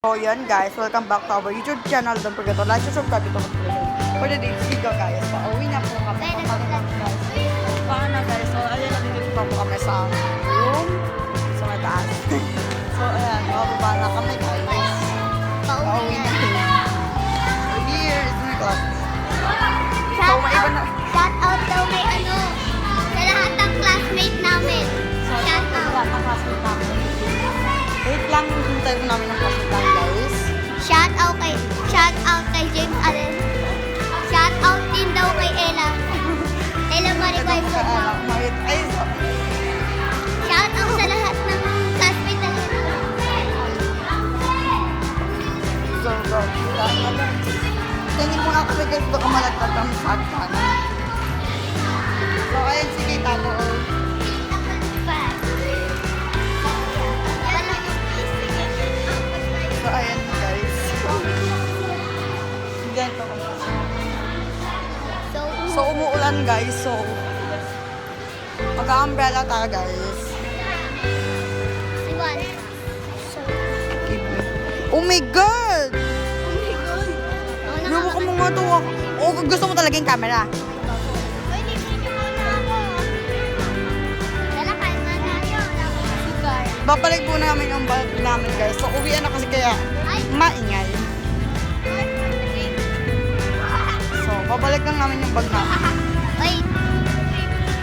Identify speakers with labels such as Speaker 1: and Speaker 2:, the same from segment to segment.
Speaker 1: So yan guys, welcome back to our YouTube channel. Don't forget to like, subscribe, ito for the day's video guys. Pauwi na po kami. Paano guys? So ayan, nandito pa po kami sa room. Sa mataas. So ayan, mababa na kami guys. Pauwi na. Here is my class. So maiba na.
Speaker 2: Shout out daw may sa lahat ng classmate namin. Shout out.
Speaker 1: Wait lang, hintay ko namin ng classmate guys.
Speaker 2: Shout out kay James Allen. Shout out din daw kay Ella. Ella Maribay. Shout out sa lahat ng classmate namin.
Speaker 1: So, tingin mo na kami guys, baka malagtag kami sa akin. So, ayun, sige, tato. So, ayun guys. Ganito ko. So, umuulan guys. So, mag-umbrella tayo guys. Oh my God! Nawa ka mo nga ito. Oh, gusto mo talaga yung camera. Babalik po namin yung bag namin guys. So, uwian na kasi kaya maingay. So, babalik lang namin yung bag namin.
Speaker 2: Wait.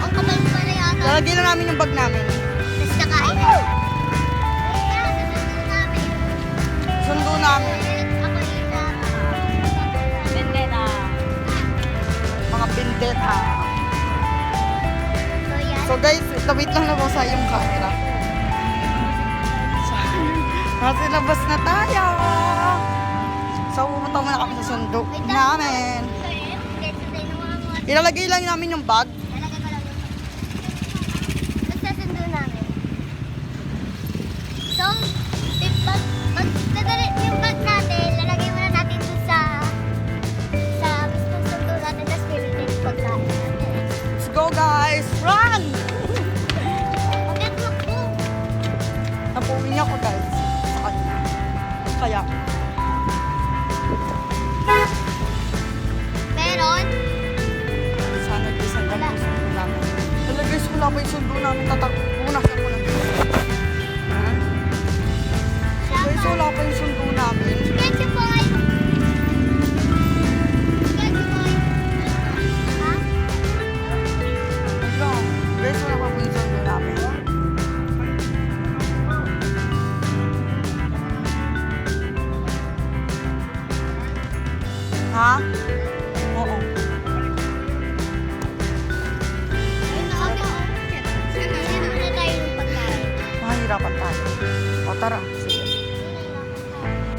Speaker 2: Ang kapal pala yata.
Speaker 1: Lalagyan na namin yung bag namin.
Speaker 2: Tapos kakain.
Speaker 1: Sundo namin.
Speaker 2: Ako isa.
Speaker 1: Mga pintet ha.
Speaker 2: So yan.
Speaker 1: So guys, wait lang na po sa yung camera. So, nasa labas na tayo. So, pumunta muna kami sa sundo namin. Ilalagay lang namin yung bag.
Speaker 2: Lalagay ko lang yung magsasundo namin. So, yung bag natin, lalagay muna natin dun sa mismong sundo natin, tapos pilitin yung pagkain natin.
Speaker 1: Let's go guys! Run!
Speaker 2: Agad makbo!
Speaker 1: Napuwi niya ako guys sa kanya. Kaya,
Speaker 2: Meron?
Speaker 1: sana guys, hanggang yung sundo namin. Wala guys, wala pa yung sundo namin. Tatakbunas ako ng guys. So guys, wala pa yung sundo namin.
Speaker 2: Sketchy boy! Sketchy boy! Ha?
Speaker 1: Wala. Guys, wala pa po yung sundo namin. Ha? Oo.
Speaker 2: Sino na tayo ng pagkain?
Speaker 1: Mahihirapan tayo. O tara.